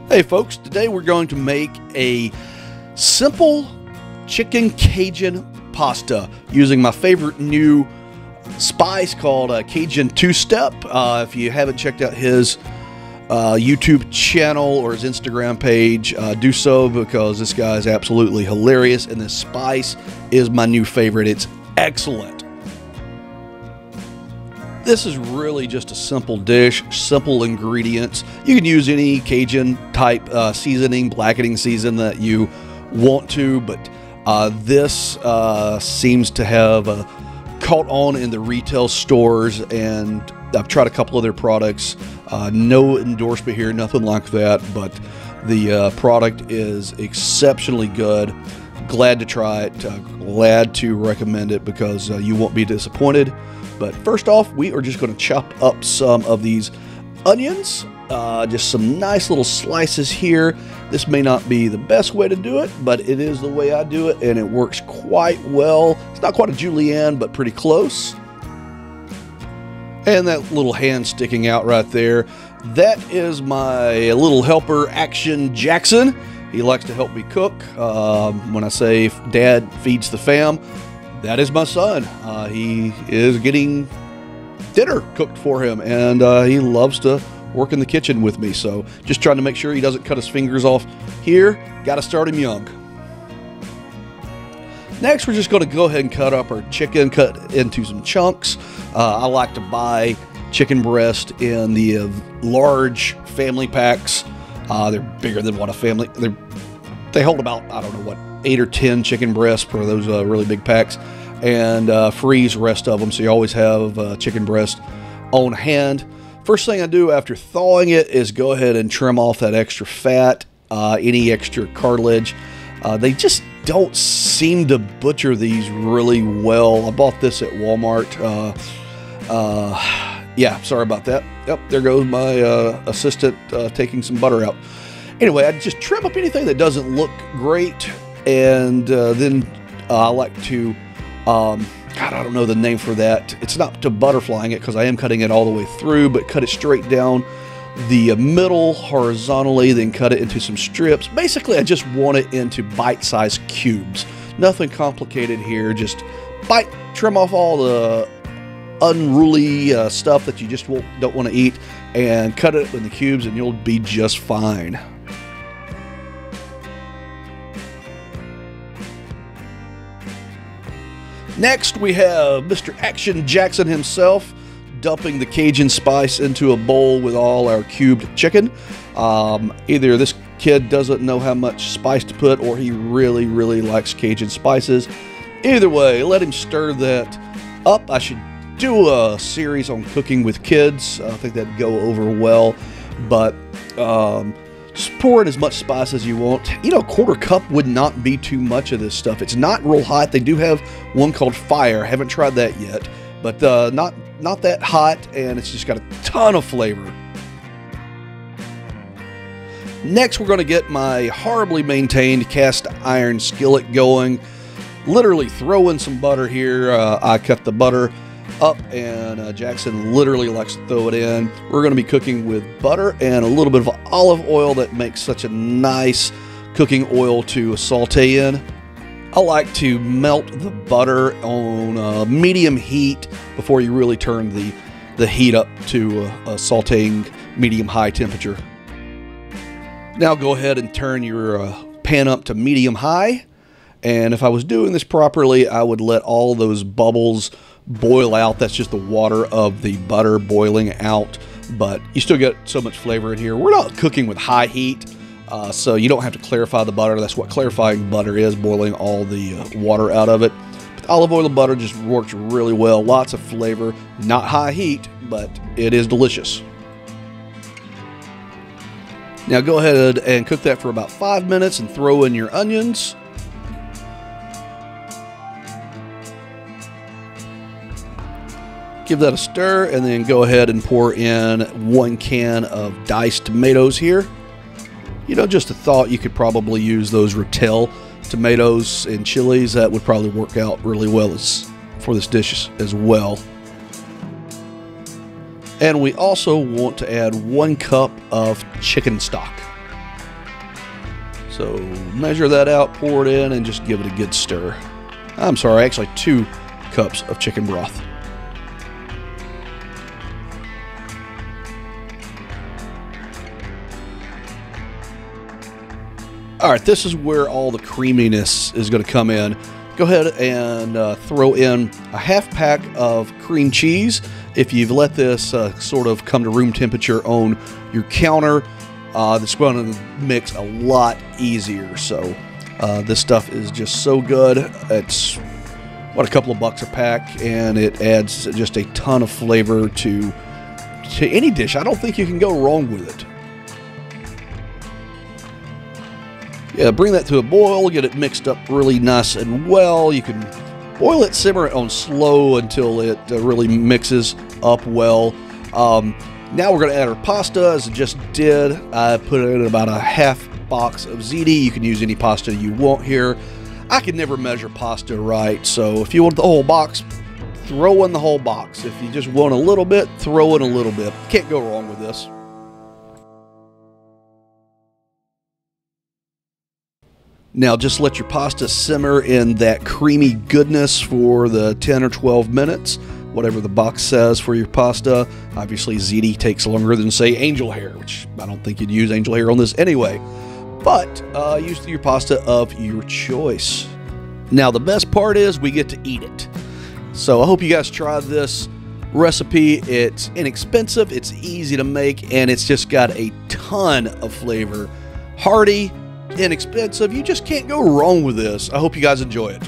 Hey folks, today we're going to make a simple chicken Cajun pasta using my favorite new spice called Cajun two-step. If you haven't checked out his YouTube channel or his Instagram page, do so, because this guy is absolutely hilarious and this spice is my new favorite. It's excellent. This is really just a simple dish, simple ingredients. You can use any Cajun type seasoning, blackening season that you want to, but this seems to have caught on in the retail stores, and I've tried a couple of their products. No endorsement here, nothing like that, but the product is exceptionally good. Glad to try it, glad to recommend it, because you won't be disappointed. But first off, we are just going to chop up some of these onions, just some nice little slices here. This may not be the best way to do it, but it is the way I do it, and it works quite well. It's not quite a julienne, but pretty close. And that little hand sticking out right there, that is my little helper, Action Jackson. He likes to help me cook. When I say Dad feeds the fam, that is my son. He is getting dinner cooked for him, and he loves to work in the kitchen with me. So just trying to make sure he doesn't cut his fingers off here. Got to start him young. Next, we're just going to go ahead and cut up our chicken, cut into some chunks. I like to buy chicken breast in the large family packs. They're bigger than what a family. They hold about, I don't know what, 8 or 10 chicken breasts for those really big packs, and freeze the rest of them, so you always have chicken breast on hand. First thing I do after thawing it is go ahead and trim off that extra fat, any extra cartilage. They just don't seem to butcher these really well. I bought this at Walmart. Yeah, sorry about that. Yep, there goes my assistant taking some butter out. Anyway, I just trim up anything that doesn't look great, and then I like to, God, I don't know the name for that. It's not to butterflying it, because I am cutting it all the way through, but cut it straight down the middle horizontally, then cut it into some strips. Basically, I just want it into bite-sized cubes. Nothing complicated here. Just trim off all the unruly stuff that you just don't want to eat, and cut it in the cubes, and you'll be just fine. Next, we have Mr. Action Jackson himself dumping the Cajun spice into a bowl with all our cubed chicken. Either this kid doesn't know how much spice to put, or he really, really likes Cajun spices. Either way, let him stir that up. I should do a series on cooking with kids. I think that'd go over well, but just pour in as much spice as you want. You know, a quarter cup would not be too much of this stuff. It's not real hot. They do have one called Fire. I haven't tried that yet, but not that hot, and it's just got a ton of flavor. Next, we're going to get my horribly maintained cast iron skillet going. Literally throw in some butter here. I cut the butter up, and Jackson literally likes to throw it in. We're going to be cooking with butter and a little bit of olive oil that makes such a nice cooking oil to saute in. I like to melt the butter on medium heat before you really turn the heat up to a sauteing medium-high temperature. Now go ahead and turn your pan up to medium-high, and if I was doing this properly, I would let all those bubbles boil out. That's just the water of the butter boiling out, but you still get so much flavor in here. We're not cooking with high heat, so you don't have to clarify the butter. That's what clarifying butter is, boiling all the water out of it. But olive oil and butter just works really well. Lots of flavor, not high heat, but it is delicious. Now go ahead and cook that for about 5 minutes and throw in your onions. Give that a stir, and then go ahead and pour in 1 can of diced tomatoes here. You know, just a thought, you could probably use those Rotel tomatoes and chilies. That would probably work out really well for this dish as well. And we also want to add 1 cup of chicken stock. So measure that out, pour it in, and just give it a good stir. I'm sorry, actually 2 cups of chicken broth. All right, this is where all the creaminess is going to come in. Go ahead and throw in a half pack of cream cheese. If you've let this sort of come to room temperature on your counter, it's going to mix a lot easier. So this stuff is just so good. It's what, a couple of bucks a pack, and it adds just a ton of flavor to any dish. I don't think you can go wrong with it. Yeah, bring that to a boil, get it mixed up really nice and well. You can boil it, simmer it on slow until it really mixes up well. Now we're going to add our pasta, as I just did. I put in about a half box of ziti. You can use any pasta you want here. I can never measure pasta right, so if you want the whole box, throw in the whole box. If you just want a little bit, throw in a little bit. Can't go wrong with this. Now just let your pasta simmer in that creamy goodness for the 10 or 12 minutes, whatever the box says for your pasta. Obviously ziti takes longer than, say, angel hair, which I don't think you'd use angel hair on this anyway. But use your pasta of your choice. Now the best part is we get to eat it. So I hope you guys try this recipe. It's inexpensive, it's easy to make, and it's just got a ton of flavor. Hearty, inexpensive, you just can't go wrong with this. I hope you guys enjoy it.